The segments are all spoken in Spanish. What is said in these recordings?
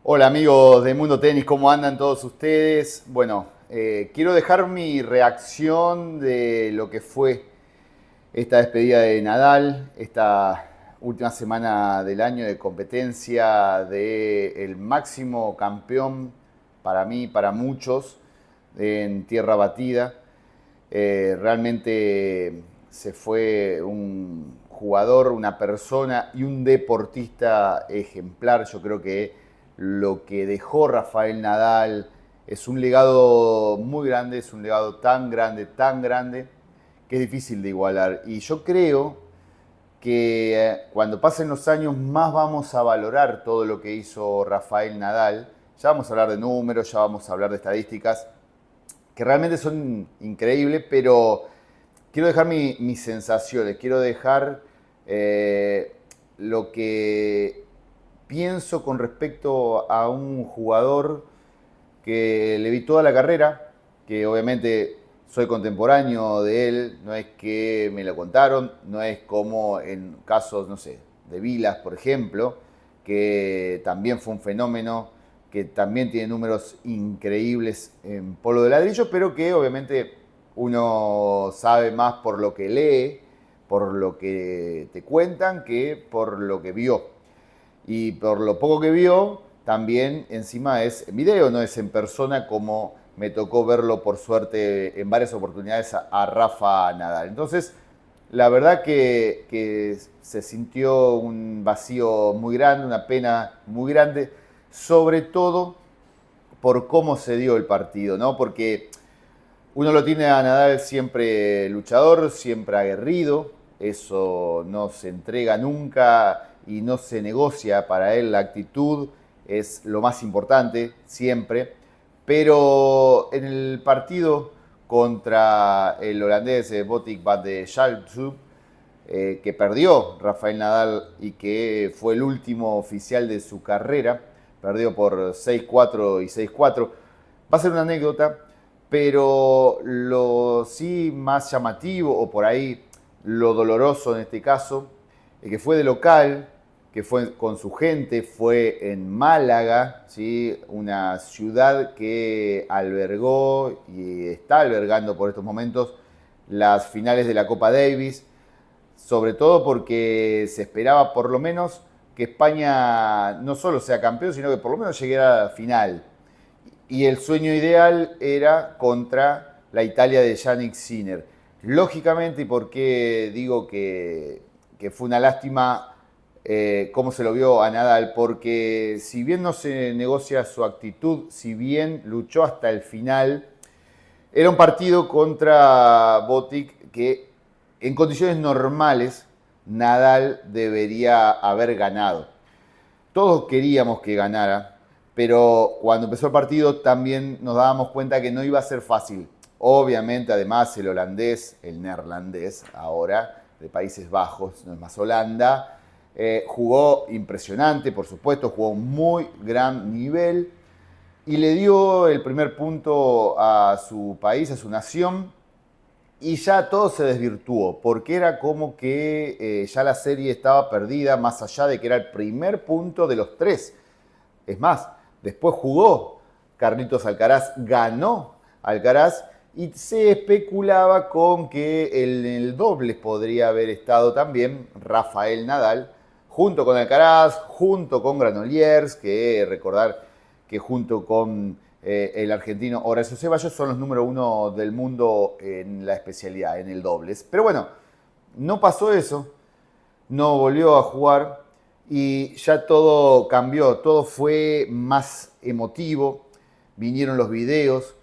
Hola amigos de Mundo Tenis, ¿cómo andan todos ustedes? Bueno, quiero dejar mi reacción de lo que fue esta despedida de Nadal, esta última semana del año de competencia del máximo campeón para mí, para muchos, en tierra batida. Realmente se fue un jugador, una persona y un deportista ejemplar. Yo creo que lo que dejó Rafael Nadal es un legado muy grande, es un legado tan grande, que es difícil de igualar. Y yo creo que cuando pasen los años más vamos a valorar todo lo que hizo Rafael Nadal. Ya vamos a hablar de números, ya vamos a hablar de estadísticas, que realmente son increíbles, pero quiero dejar mis sensaciones, quiero dejar lo que pienso con respecto a un jugador que le vi toda la carrera, que obviamente soy contemporáneo de él, no es que me lo contaron, no es como en casos, no sé, de Vilas, por ejemplo, que también fue un fenómeno, que también tiene números increíbles en polo de ladrillo, pero que obviamente uno sabe más por lo que lee, por lo que te cuentan, que por lo que vio. Y por lo poco que vio, también encima es en video, no es en persona, como me tocó verlo por suerte en varias oportunidades a Rafa Nadal. Entonces, la verdad que se sintió un vacío muy grande, una pena muy grande, sobre todo por cómo se dio el partido, ¿no? Porque uno lo tiene a Nadal siempre luchador, siempre aguerrido, eso no se entrega nunca y no se negocia para él. La actitud es lo más importante siempre, pero en el partido contra el holandés Botic van de Schalkzoop, que perdió Rafael Nadal y que fue el último oficial de su carrera, perdió por 6-4 y 6-4. Va a ser una anécdota, pero lo sí más llamativo, o por ahí lo doloroso en este caso, que fue de local, que fue con su gente, fue en Málaga, ¿sí? Una ciudad que albergó y está albergando por estos momentos las finales de la Copa Davis, sobre todo porque se esperaba por lo menos que España no solo sea campeón, sino que por lo menos llegue a la final. Y el sueño ideal era contra la Italia de Yannick Sinner. Lógicamente, y por qué digo que fue una lástima cómo se lo vio a Nadal, porque si bien no se negocia su actitud, si bien luchó hasta el final, era un partido contra Botic que en condiciones normales Nadal debería haber ganado. Todos queríamos que ganara, pero cuando empezó el partido también nos dábamos cuenta que no iba a ser fácil. Obviamente, además, el holandés, el neerlandés, ahora de Países Bajos, no es más Holanda, jugó impresionante, por supuesto, jugó un muy gran nivel y le dio el primer punto a su país, a su nación, y ya todo se desvirtuó, porque era como que ya la serie estaba perdida, más allá de que era el primer punto de los tres. Es más, después jugó Carlitos Alcaraz, ganó Alcaraz, y se especulaba con que en el doble podría haber estado también Rafael Nadal, junto con Alcaraz, junto con Granollers, que recordar que junto con el argentino Horacio Ceballos son los número uno del mundo en la especialidad, en el dobles. Pero bueno, no pasó eso, no volvió a jugar y ya todo cambió, todo fue más emotivo, vinieron los videos,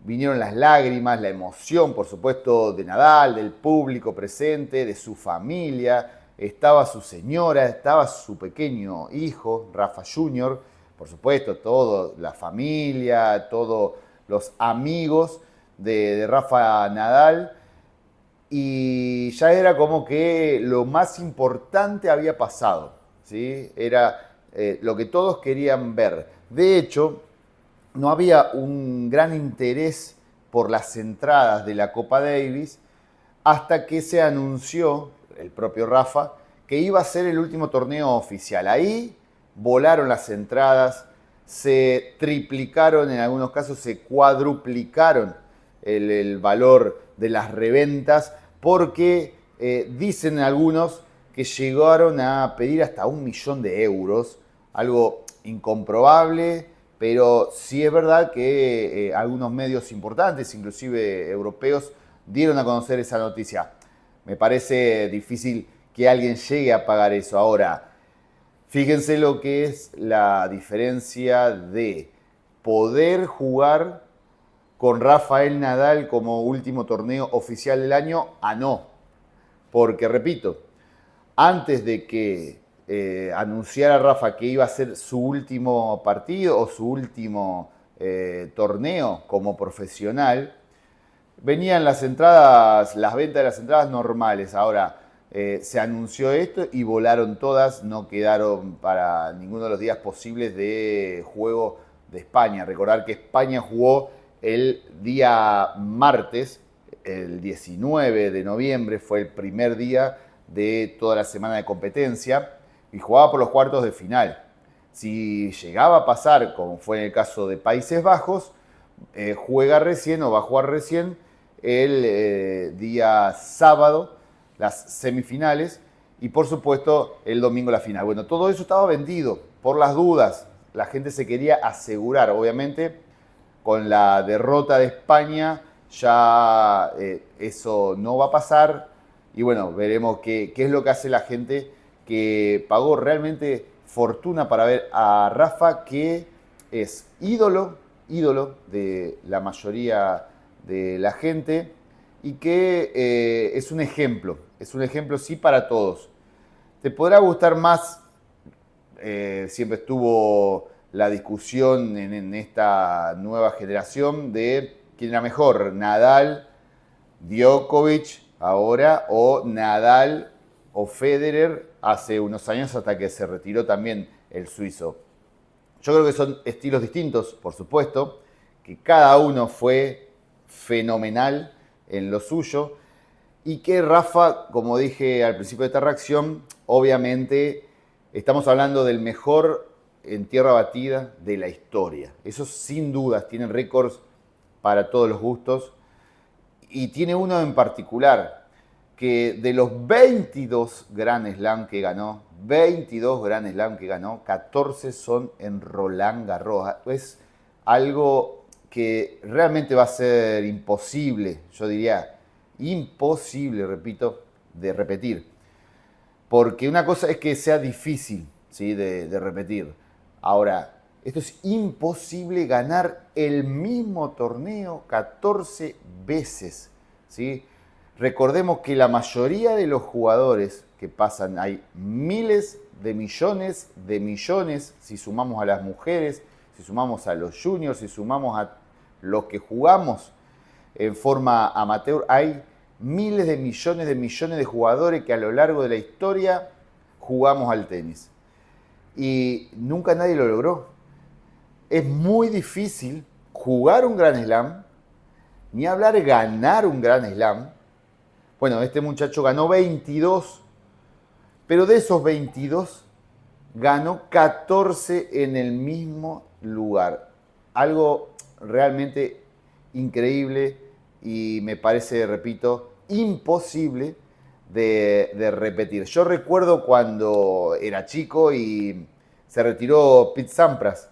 vinieron las lágrimas, la emoción, por supuesto, de Nadal, del público presente, de su familia, estaba su señora, estaba su pequeño hijo, Rafa Junior, por supuesto, toda la familia, todos los amigos de Rafa Nadal, y ya era como que lo más importante había pasado, ¿sí? Era lo que todos querían ver. De hecho, no había un gran interés por las entradas de la Copa Davis hasta que se anunció, el propio Rafa, que iba a ser el último torneo oficial. Ahí volaron las entradas, se triplicaron, en algunos casos se cuadruplicaron el valor de las reventas, porque dicen algunos que llegaron a pedir hasta 1.000.000 de euros, algo incomprobable, pero sí es verdad que algunos medios importantes, inclusive europeos, dieron a conocer esa noticia. Me parece difícil que alguien llegue a pagar eso. Ahora, fíjense lo que es la diferencia de poder jugar con Rafael Nadal como último torneo oficial del año a no. Porque, repito, antes de que anunciara Rafa que iba a ser su último partido o su último torneo como profesional, venían las entradas, las ventas de las entradas normales. Ahora se anunció esto y volaron todas, no quedaron para ninguno de los días posibles de juego de España. Recordar que España jugó el día martes, el 19 de noviembre, fue el primer día de toda la semana de competencia y jugaba por los cuartos de final. Si llegaba a pasar, como fue en el caso de Países Bajos, juega recién o va a jugar recién el día sábado las semifinales y por supuesto el domingo la final. Bueno, todo eso estaba vendido por las dudas. La gente se quería asegurar. Obviamente con la derrota de España ya eso no va a pasar y bueno, veremos qué es lo que hace la gente que pagó realmente fortuna para ver a Rafa, que es ídolo de la mayoría de la gente y que es un ejemplo sí para todos. Te podrá gustar más, siempre estuvo la discusión en esta nueva generación de quién era mejor, Nadal, Djokovic ahora o Nadal o Federer hace unos años hasta que se retiró también el suizo. Yo creo que son estilos distintos, por supuesto, que cada uno fue fenomenal en lo suyo y que Rafa, como dije al principio de esta reacción, obviamente estamos hablando del mejor en tierra batida de la historia. Eso sin dudas, tienen récords para todos los gustos y tiene uno en particular que de los 22 Grand Slam que ganó, 14 son en Roland Garros. Es algo que realmente va a ser imposible, yo diría, imposible, repito, de repetir. Porque una cosa es que sea difícil, ¿sí?, de repetir. Ahora, esto es imposible ganar el mismo torneo 14 veces, ¿sí? Recordemos que la mayoría de los jugadores que pasan, hay miles de millones, si sumamos a las mujeres, si sumamos a los juniors, si sumamos a los que jugamos en forma amateur, hay miles de millones de jugadores que a lo largo de la historia jugamos al tenis. Y nunca nadie lo logró. Es muy difícil jugar un Grand Slam, ni hablar ganar un Grand Slam. Bueno, este muchacho ganó 22, pero de esos 22 ganó 14 en el mismo lugar. Algo realmente increíble y me parece, repito, imposible de repetir. Yo recuerdo cuando era chico y se retiró Pete Sampras,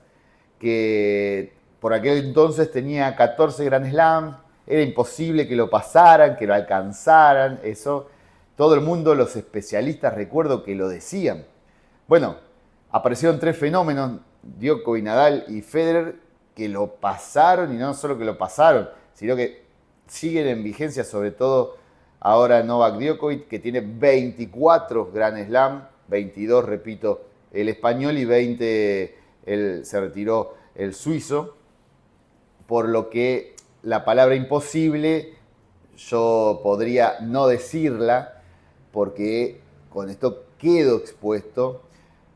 que por aquel entonces tenía 14 Grand Slam, era imposible que lo pasaran, que lo alcanzaran, eso. Todo el mundo, los especialistas, recuerdo que lo decían. Bueno, aparecieron tres fenómenos, Djokovic, Nadal y Federer, que lo pasaron, y no solo que lo pasaron, sino que siguen en vigencia, sobre todo ahora Novak Djokovic, que tiene 24 Grand Slam, 22, repito, el español, y 20 se retiró el suizo, por lo que la palabra imposible yo podría no decirla, porque con esto quedo expuesto,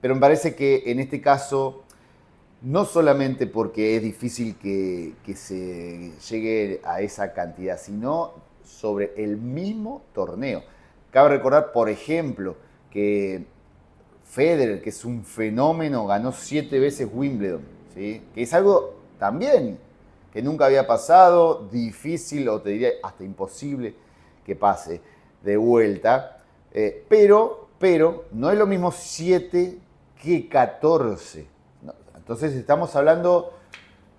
pero me parece que en este caso, no solamente porque es difícil que se llegue a esa cantidad, sino sobre el mismo torneo. Cabe recordar, por ejemplo, que Federer, que es un fenómeno, ganó 7 veces Wimbledon, ¿sí? Que es algo también que nunca había pasado, difícil o te diría hasta imposible que pase de vuelta. Pero no es lo mismo 7 que 14. No, entonces estamos hablando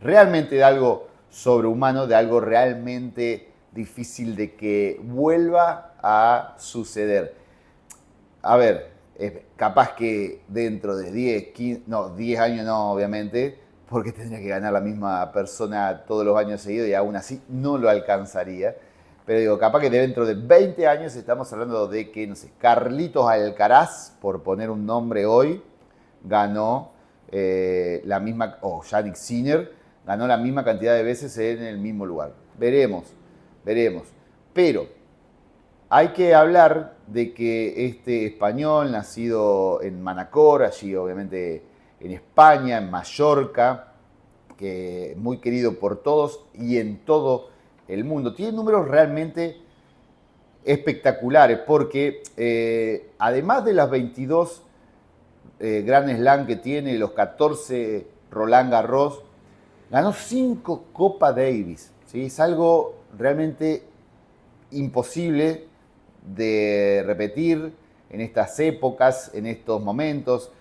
realmente de algo sobrehumano, de algo realmente difícil de que vuelva a suceder. A ver, capaz que dentro de 10, 15, no, 10 años no, obviamente, porque tendría que ganar la misma persona todos los años seguidos y aún así no lo alcanzaría. Pero digo, capaz que dentro de 20 años estamos hablando de que, no sé, Carlitos Alcaraz, por poner un nombre hoy, ganó la misma, o Yannick Sinner, ganó la misma cantidad de veces en el mismo lugar. Veremos, veremos. Pero hay que hablar de que este español, nacido en Manacor, allí obviamente en España, en Mallorca, que es muy querido por todos y en todo el mundo, tiene números realmente espectaculares porque además de las 22 Grand Slam que tiene, los 14 Roland Garros, ganó 5 Copa Davis. ¿Sí? Es algo realmente imposible de repetir en estas épocas, en estos momentos.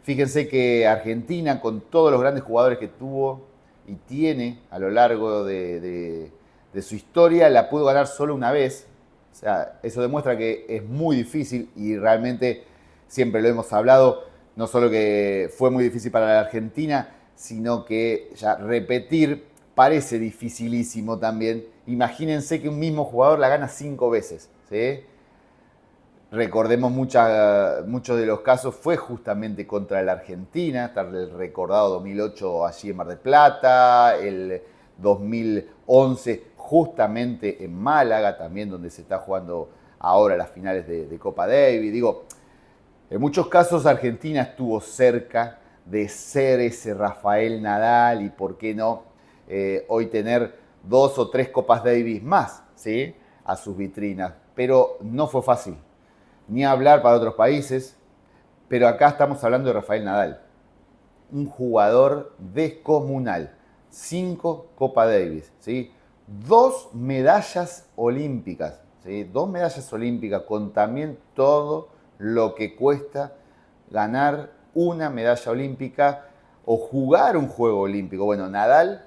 Fíjense que Argentina, con todos los grandes jugadores que tuvo y tiene a lo largo de su historia, la pudo ganar solo una vez. O sea, eso demuestra que es muy difícil y realmente siempre lo hemos hablado, no solo que fue muy difícil para la Argentina, sino que ya repetir parece dificilísimo también. Imagínense que un mismo jugador la gana 5 veces. ¿Sí? Recordemos muchos de los casos fue justamente contra la Argentina, está el recordado 2008 allí en Mar del Plata, el 2011 justamente en Málaga, también donde se está jugando ahora las finales de Copa Davis. Digo, en muchos casos Argentina estuvo cerca de ser ese Rafael Nadal y por qué no hoy tener 2 o 3 Copas Davis más, ¿sí? A sus vitrinas, pero no fue fácil. Ni hablar para otros países, pero acá estamos hablando de Rafael Nadal, un jugador descomunal, 5 Copa Davis, ¿sí? 2 medallas olímpicas, ¿sí? 2 medallas olímpicas con también todo lo que cuesta ganar una medalla olímpica o jugar un juego olímpico. Bueno, Nadal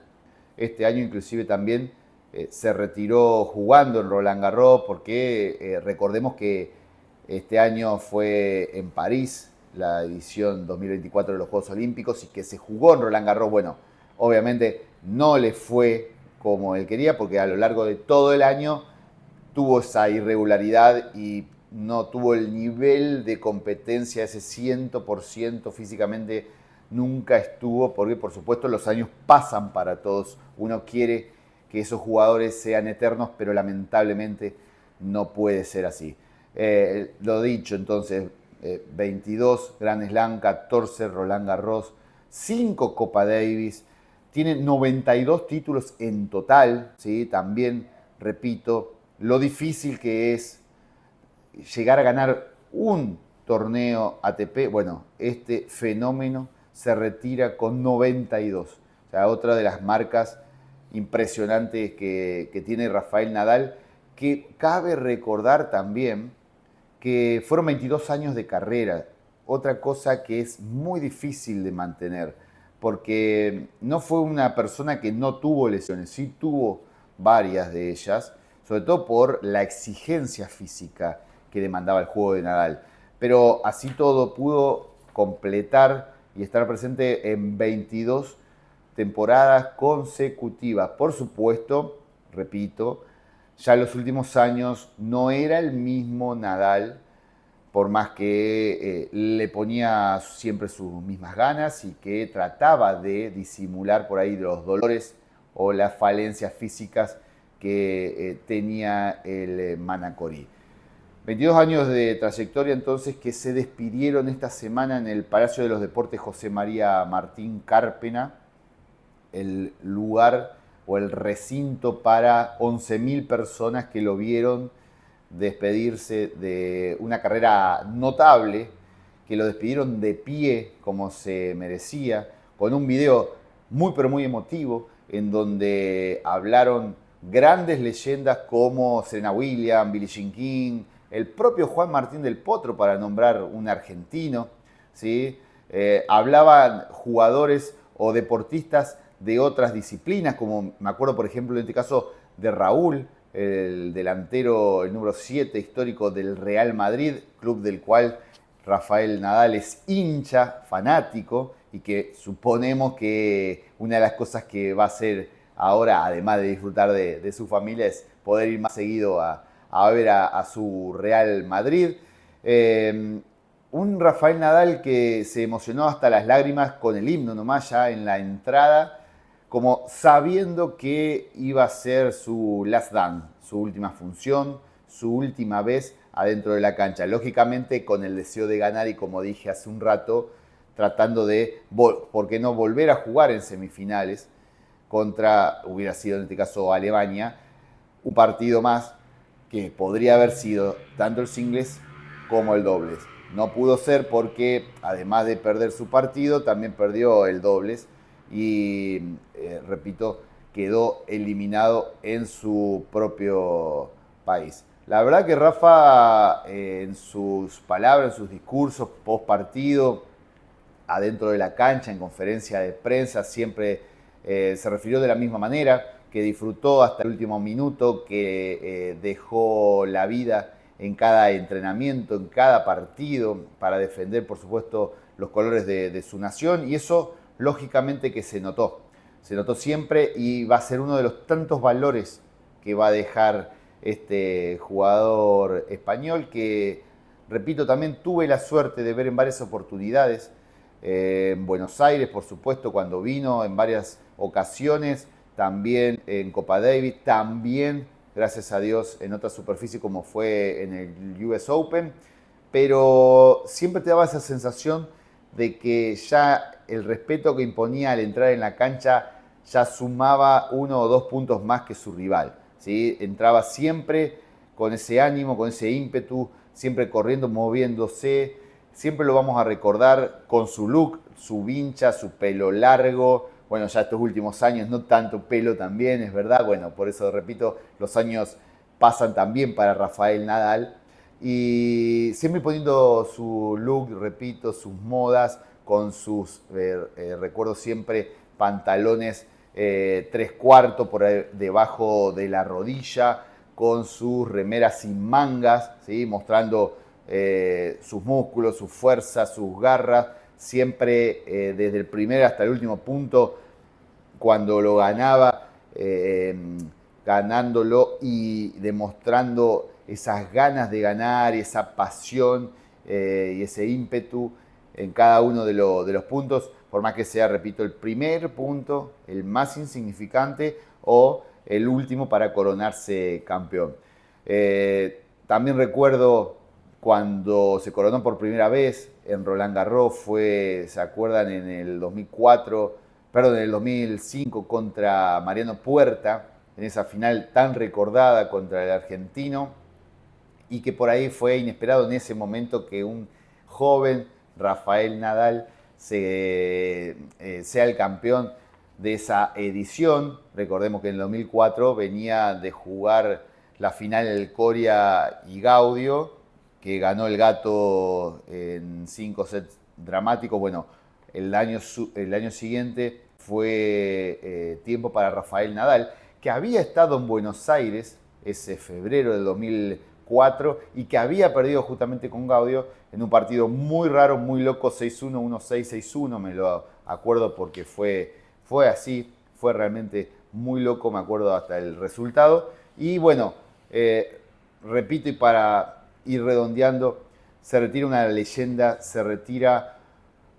este año inclusive también se retiró jugando en Roland Garros porque recordemos que este año fue en París la edición 2024 de los Juegos Olímpicos y que se jugó en Roland Garros. Bueno, obviamente no le fue como él quería porque a lo largo de todo el año tuvo esa irregularidad y no tuvo el nivel de competencia, ese 100% físicamente nunca estuvo, porque por supuesto los años pasan para todos. Uno quiere que esos jugadores sean eternos, pero lamentablemente no puede ser así. Lo dicho, entonces, 22 Grand Slam, 14 Roland Garros, 5 Copa Davis, tiene 92 títulos en total, ¿sí? También, repito, lo difícil que es llegar a ganar un torneo ATP. Bueno, este fenómeno se retira con 92. O sea, otra de las marcas impresionantes que tiene Rafael Nadal, que cabe recordar también que fueron 22 años de carrera, otra cosa que es muy difícil de mantener, porque no fue una persona que no tuvo lesiones, sí tuvo varias de ellas, sobre todo por la exigencia física que demandaba el juego de Nadal. Pero así todo pudo completar y estar presente en 22 temporadas consecutivas. Por supuesto, repito, ya en los últimos años no era el mismo Nadal, por más que le ponía siempre sus mismas ganas y que trataba de disimular por ahí los dolores o las falencias físicas que tenía el manacorí. 22 años de trayectoria entonces que se despidieron esta semana en el Palacio de los Deportes José María Martín Cárpena, el lugar o el recinto para 11.000 personas que lo vieron despedirse de una carrera notable, que lo despidieron de pie como se merecía, con un video muy pero muy emotivo, en donde hablaron grandes leyendas como Serena Williams, Billie Jean King, el propio Juan Martín del Potro, para nombrar un argentino, ¿sí? Hablaban jugadores o deportistas de otras disciplinas, como me acuerdo por ejemplo en este caso de Raúl, el delantero, el número 7 histórico del Real Madrid, club del cual Rafael Nadal es hincha, fanático, y que suponemos que una de las cosas que va a hacer ahora, además de disfrutar de su familia, es poder ir más seguido a ver a su Real Madrid. Un Rafael Nadal que se emocionó hasta las lágrimas con el himno nomás ya en la entrada, como sabiendo que iba a ser su last dance, su última función, su última vez adentro de la cancha. Lógicamente con el deseo de ganar y, como dije hace un rato, tratando de, ¿por qué no?, volver a jugar en semifinales contra, hubiera sido en este caso Alemania, un partido más que podría haber sido tanto el singles como el dobles. No pudo ser porque, además de perder su partido, también perdió el dobles y, repito, quedó eliminado en su propio país. La verdad que Rafa, en sus palabras, en sus discursos post partido, adentro de la cancha, en conferencia de prensa, siempre se refirió de la misma manera, que disfrutó hasta el último minuto, que dejó la vida en cada entrenamiento, en cada partido, para defender, por supuesto, los colores de su nación, y eso lógicamente que se notó siempre, y va a ser uno de los tantos valores que va a dejar este jugador español que, repito, también tuve la suerte de ver en varias oportunidades en Buenos Aires, por supuesto, cuando vino en varias ocasiones, también en Copa Davis, también, gracias a Dios, en otra superficie como fue en el US Open, pero siempre te daba esa sensación de que ya el respeto que imponía al entrar en la cancha ya sumaba 1 o 2 puntos más que su rival, ¿sí? Entraba siempre con ese ánimo, con ese ímpetu, siempre corriendo, moviéndose. Siempre lo vamos a recordar con su look, su vincha, su pelo largo. Bueno, ya estos últimos años no tanto pelo también, es verdad. Bueno, por eso repito, los años pasan también para Rafael Nadal. Y siempre poniendo su look, repito, sus modas, con sus, recuerdo siempre, pantalones 3/4 por debajo de la rodilla, con sus remeras sin mangas, ¿sí?, mostrando sus músculos, su fuerza, sus garras, siempre desde el primer hasta el último punto, cuando lo ganaba, ganándolo y demostrando esas ganas de ganar, esa pasión y ese ímpetu en cada uno de los puntos, por más que sea, repito, el primer punto, el más insignificante, o el último para coronarse campeón. También recuerdo cuando se coronó por primera vez en Roland Garros, fue, ¿se acuerdan?, en el 2004, perdón, en el 2005 contra Mariano Puerta, en esa final tan recordada contra el argentino, y que por ahí fue inesperado en ese momento que un joven Rafael Nadal sea el campeón de esa edición. Recordemos que en el 2004 venía de jugar la final del Coria y Gaudio, que ganó el Gato en 5 sets dramáticos. Bueno, el año siguiente fue tiempo para Rafael Nadal, que había estado en Buenos Aires ese febrero del 2004 y que había perdido justamente con Gaudio en un partido muy raro, muy loco, 6-1, 1-6, 6-1, me lo acuerdo porque fue así, fue realmente muy loco, me acuerdo hasta el resultado. Y bueno, repito, y para ir redondeando, se retira una leyenda, se retira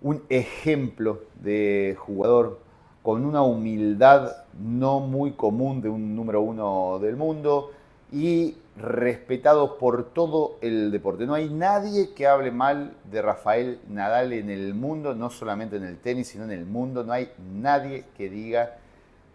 un ejemplo de jugador con una humildad no muy común de un número 1 del mundo y respetado por todo el deporte. No hay nadie que hable mal de Rafael Nadal en el mundo, no solamente en el tenis, sino en el mundo. No hay nadie que diga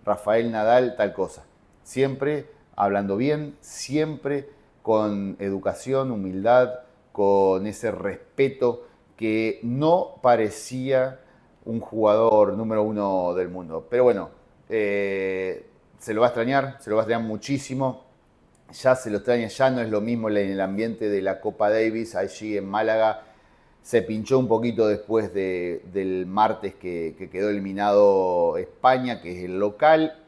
Rafael Nadal tal cosa. Siempre hablando bien, siempre con educación, humildad, con ese respeto que no parecía un jugador número uno del mundo. Pero bueno, se lo va a extrañar, se lo va a extrañar muchísimo. Ya se lo extraña, ya no es lo mismo en el ambiente de la Copa Davis allí en Málaga. Se pinchó un poquito después del martes que quedó eliminado España, que es el local,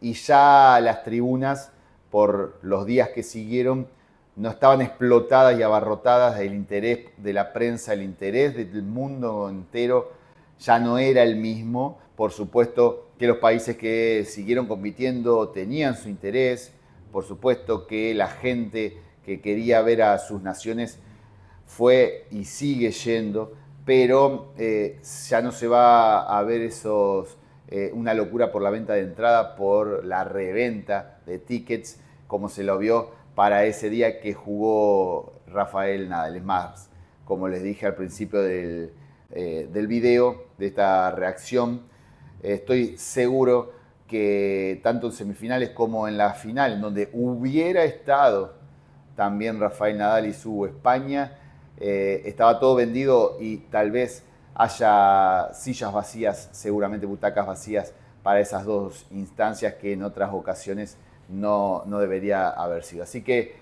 y ya las tribunas, por los días que siguieron, no estaban explotadas y abarrotadas del interés de la prensa, el interés del mundo entero ya no era el mismo. Por supuesto que los países que siguieron compitiendo tenían su interés, por supuesto que la gente que quería ver a sus naciones fue y sigue yendo, pero ya no se va a ver una locura por la venta de entrada, por la reventa de tickets, como se lo vio para ese día que jugó Rafael Nadal. Es más, como les dije al principio del video, de esta reacción, estoy seguro que tanto en semifinales como en la final, en donde hubiera estado también Rafael Nadal y su España, estaba todo vendido y tal vez haya sillas vacías, seguramente butacas vacías para esas dos instancias que en otras ocasiones no debería haber sido. Así que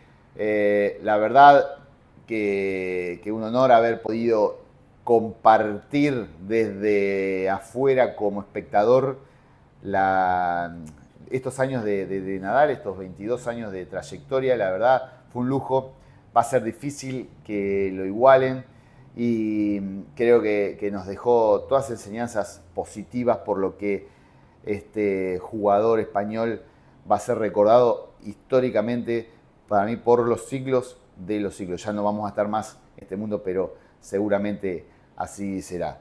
la verdad que un honor haber podido compartir desde afuera como espectador estos años de Nadal, estos 22 años de trayectoria. La verdad fue un lujo. Va a ser difícil que lo igualen y creo que nos dejó todas enseñanzas positivas, por lo que este jugador español va a ser recordado históricamente para mí por los siglos de los siglos. Ya no vamos a estar más en este mundo, pero seguramente así será.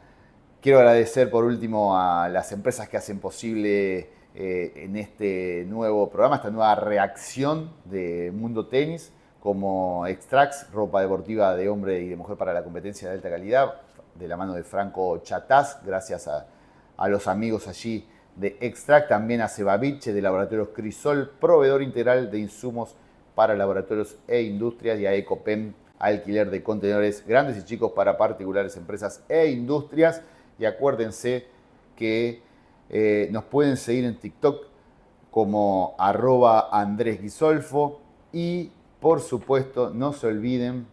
Quiero agradecer por último a las empresas que hacen posible en este nuevo programa, esta nueva reacción de Mundo Tenis, como Extrax, ropa deportiva de hombre y de mujer para la competencia de alta calidad, de la mano de Franco Chatás, gracias a los amigos allí de Extract, también a Cebaviche de Laboratorios Crisol, proveedor integral de insumos para laboratorios e industrias, y a Ecopem, alquiler de contenedores grandes y chicos para particulares, empresas e industrias. Y acuérdense que nos pueden seguir en TikTok como @AndrésGuisolfo, y por supuesto no se olviden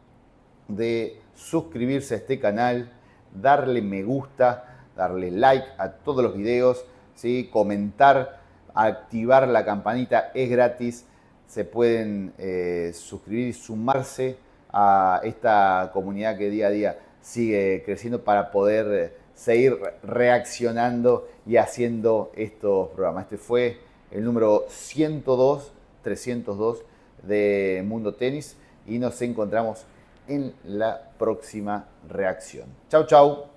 de suscribirse a este canal, darle me gusta, darle like a todos los videos, ¿sí? Comentar, activar la campanita, es gratis. Se pueden suscribir y sumarse a esta comunidad que día a día sigue creciendo para poder seguir reaccionando y haciendo estos programas. Este fue el número 302 de Mundo Tenis y nos encontramos en la próxima reacción. Chau, chau.